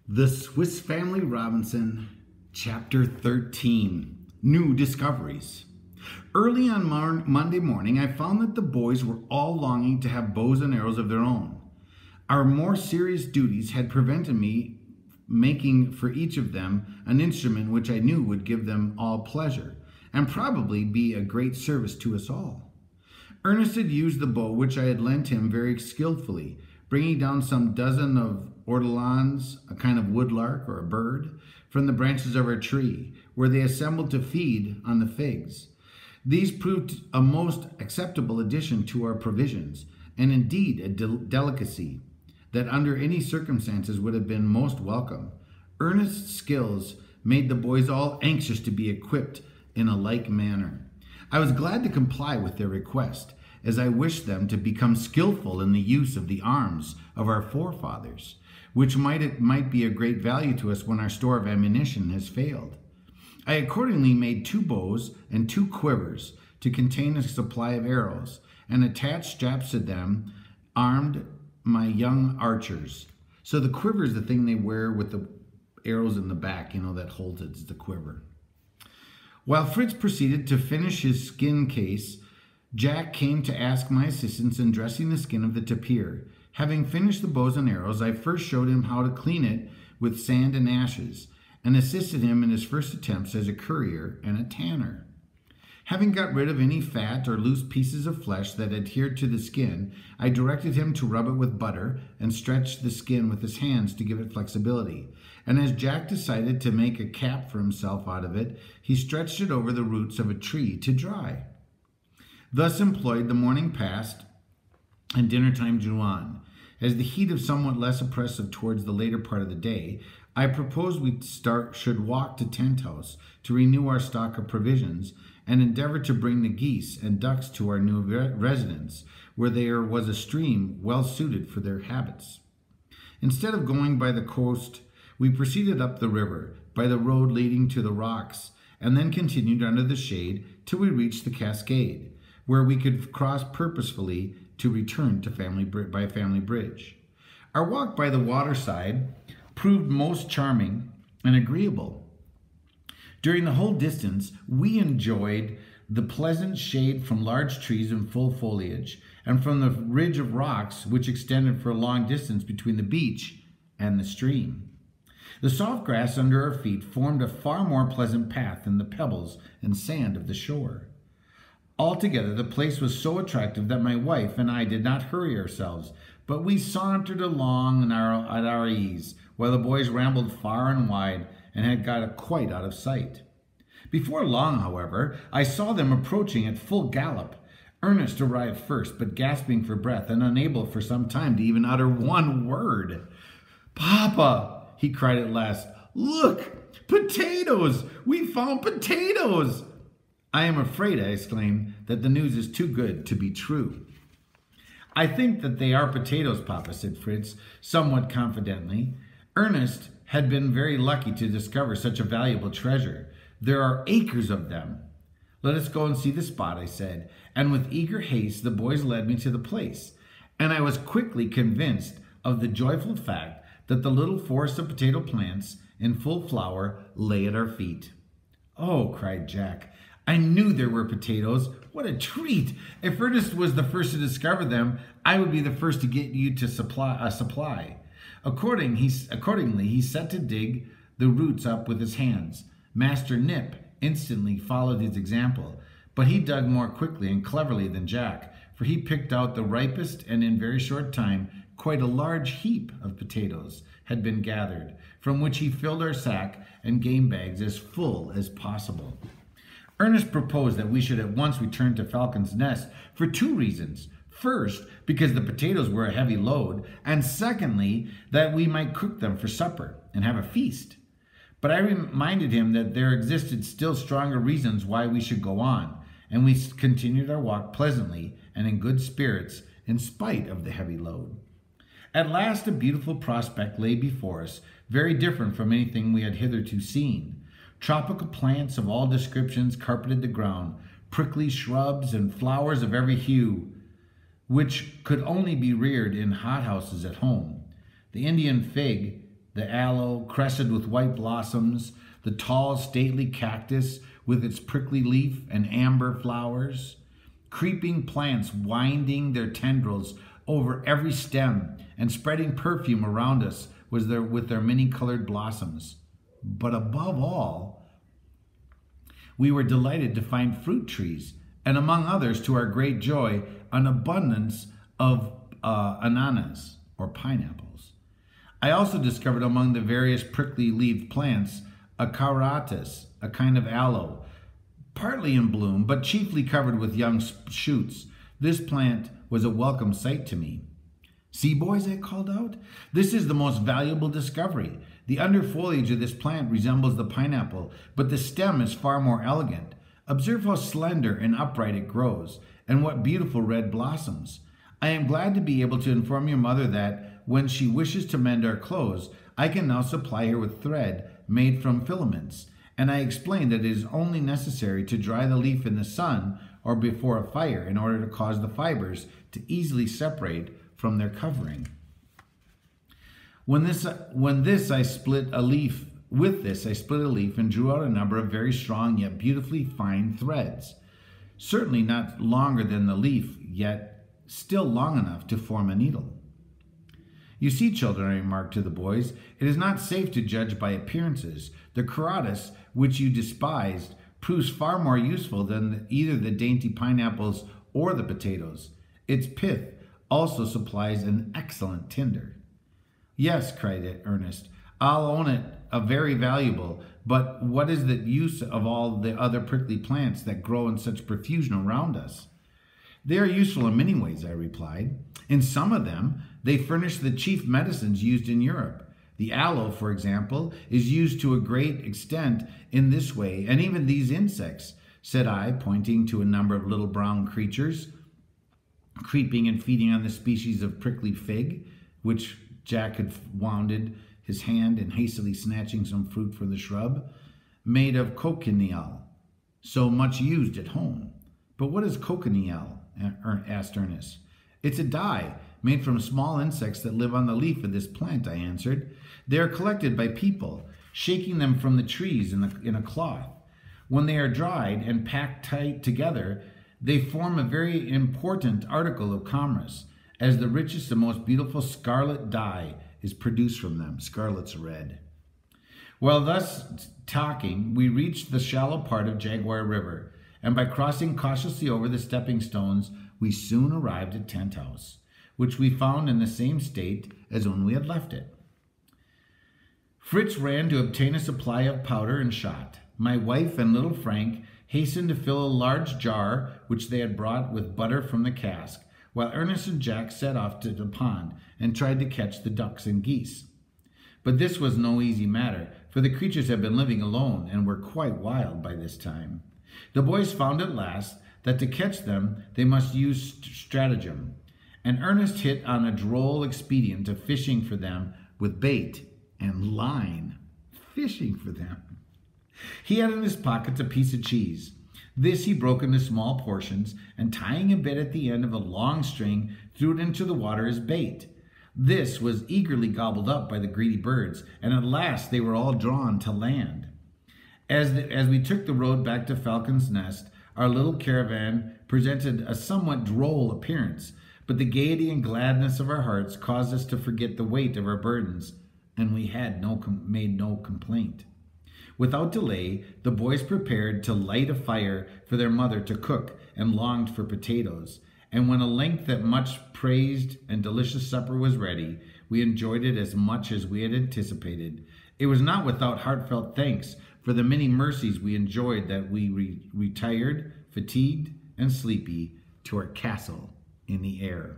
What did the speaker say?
The Swiss Family Robinson, Chapter 13, New Discoveries. Early on Monday morning, I found that the boys were all longing to have bows and arrows of their own. Our more serious duties had prevented me making for each of them an instrument which I knew would give them all pleasure, and probably be a great service to us all. Ernest had used the bow which I had lent him very skillfully, bringing down some dozen of ortolans, a kind of woodlark or a bird, from the branches of our tree, where they assembled to feed on the figs. These proved a most acceptable addition to our provisions, and indeed a delicacy that under any circumstances would have been most welcome. Ernest's skills made the boys all anxious to be equipped in a like manner. I was glad to comply with their request, as I wished them to become skillful in the use of the arms of our forefathers, which might be of great value to us when our store of ammunition has failed. I accordingly made 2 bows and 2 quivers to contain a supply of arrows, and attached straps to them, armed my young archers. So the quiver is the thing they wear with the arrows in the back, that holds it. It's the quiver. While Fritz proceeded to finish his skin case, Jack came to ask my assistance in dressing the skin of the tapir. Having finished the bows and arrows, I first showed him how to clean it with sand and ashes, and assisted him in his first attempts as a currier and a tanner. Having got rid of any fat or loose pieces of flesh that adhered to the skin, I directed him to rub it with butter and stretch the skin with his hands to give it flexibility. And as Jack decided to make a cap for himself out of it, he stretched it over the roots of a tree to dry. Thus employed, the morning passed, and dinner time drew on. As the heat of somewhat less oppressive towards the later part of the day, I proposed we should walk to Tent House to renew our stock of provisions, and endeavor to bring the geese and ducks to our new residence, where there was a stream well suited for their habits. Instead of going by the coast, we proceeded up the river, by the road leading to the rocks, and then continued under the shade till we reached the cascade, where we could cross purposefully to return to Family Bridge. Our walk by the waterside proved most charming and agreeable. During the whole distance, we enjoyed the pleasant shade from large trees in full foliage, and from the ridge of rocks which extended for a long distance between the beach and the stream. The soft grass under our feet formed a far more pleasant path than the pebbles and sand of the shore. Altogether, the place was so attractive that my wife and I did not hurry ourselves, but we sauntered along at our ease, while the boys rambled far and wide and had got quite out of sight. Before long, however, I saw them approaching at full gallop. Ernest arrived first, but gasping for breath and unable for some time to even utter one word. "Papa," he cried at last, "look! Potatoes! We found potatoes!" "I am afraid," I exclaimed, "that the news is too good to be true." "I think that they are potatoes, Papa," said Fritz, somewhat confidently. Ernest had been very lucky to discover such a valuable treasure. There are acres of them. "Let us go and see the spot," I said, and with eager haste the boys led me to the place, and I was quickly convinced of the joyful fact that the little forest of potato plants in full flower lay at our feet. "Oh," cried Jack, "I knew there were potatoes. What a treat! If Ernest was the first to discover them, I would be the first to get you to supply. Accordingly, he set to dig the roots up with his hands. Master Nip instantly followed his example, but he dug more quickly and cleverly than Jack, for he picked out the ripest, and in very short time quite a large heap of potatoes had been gathered, from which he filled our sack and game bags as full as possible. Ernest proposed that we should at once return to Falcon's Nest for 2 reasons. First, because the potatoes were a heavy load, and secondly, that we might cook them for supper and have a feast. But I reminded him that there existed still stronger reasons why we should go on, and we continued our walk pleasantly and in good spirits in spite of the heavy load. At last a beautiful prospect lay before us, very different from anything we had hitherto seen. Tropical plants of all descriptions carpeted the ground, prickly shrubs and flowers of every hue, which could only be reared in hothouses at home. The Indian fig the aloe crested with white blossoms, the tall, stately cactus with its prickly leaf and amber flowers, creeping plants winding their tendrils over every stem and spreading perfume around us with their many-colored blossoms. But above all, we were delighted to find fruit trees, and among others, to our great joy, an abundance of ananas, or pineapples. I also discovered among the various prickly-leaved plants a carotis, a kind of aloe, partly in bloom, but chiefly covered with young shoots. This plant was a welcome sight to me. "See, boys," I called out, "this is the most valuable discovery. The under foliage of this plant resembles the pineapple, but the stem is far more elegant. Observe how slender and upright it grows, and what beautiful red blossoms. I am glad to be able to inform your mother that, when she wishes to mend our clothes, I can now supply her with thread made from filaments, and I explained that it is only necessary to dry the leaf in the sun or before a fire in order to cause the fibers to easily separate from their covering. With this I split a leaf and drew out a number of very strong yet beautifully fine threads, certainly not longer than the leaf, yet still long enough to form a needle. "You see, children," I remarked to the boys, "it is not safe to judge by appearances. The carotis, which you despised, proves far more useful than either the dainty pineapples or the potatoes. Its pith also supplies an excellent tinder." "Yes," cried Ernest, "I'll own it a very valuable, but what is the use of all the other prickly plants that grow in such profusion around us?" "They are useful in many ways," I replied. "In some of them, they furnish the chief medicines used in Europe. The aloe, for example, is used to a great extent in this way, and even these insects," said I, pointing to a number of little brown creatures, creeping and feeding on the species of prickly fig, which Jack had wounded his hand in hastily snatching some fruit from the shrub, "made of cochineal, so much used at home." "But what is cochineal?" asked Ernest. "It's a dye made from small insects that live on the leaf of this plant," I answered. "They are collected by people, shaking them from the trees in a cloth. When they are dried and packed tight together, they form a very important article of commerce, as the richest and most beautiful scarlet dye is produced from them." Scarlet's red. While thus talking, we reached the shallow part of Jaguar River, and by crossing cautiously over the stepping stones, we soon arrived at Tent House, which we found in the same state as when we had left it. Fritz ran to obtain a supply of powder and shot. My wife and little Frank hastened to fill a large jar which they had brought with butter from the cask, while Ernest and Jack set off to the pond and tried to catch the ducks and geese. But this was no easy matter, for the creatures had been living alone and were quite wild by this time. The boys found at last that to catch them they must use stratagem, and Ernest hit on a droll expedient of fishing for them with bait and line. Fishing for them. He had in his pockets a piece of cheese. This he broke into small portions, and tying a bit at the end of a long string, threw it into the water as bait. This was eagerly gobbled up by the greedy birds, and at last they were all drawn to land. As we took the road back to Falcon's Nest, our little caravan presented a somewhat droll appearance, but the gaiety and gladness of our hearts caused us to forget the weight of our burdens, and we had made no complaint. Without delay, the boys prepared to light a fire for their mother to cook, and longed for potatoes. And when at length that much praised and delicious supper was ready, we enjoyed it as much as we had anticipated. It was not without heartfelt thanks for the many mercies we enjoyed that we retired, fatigued and sleepy, to our castle in the air.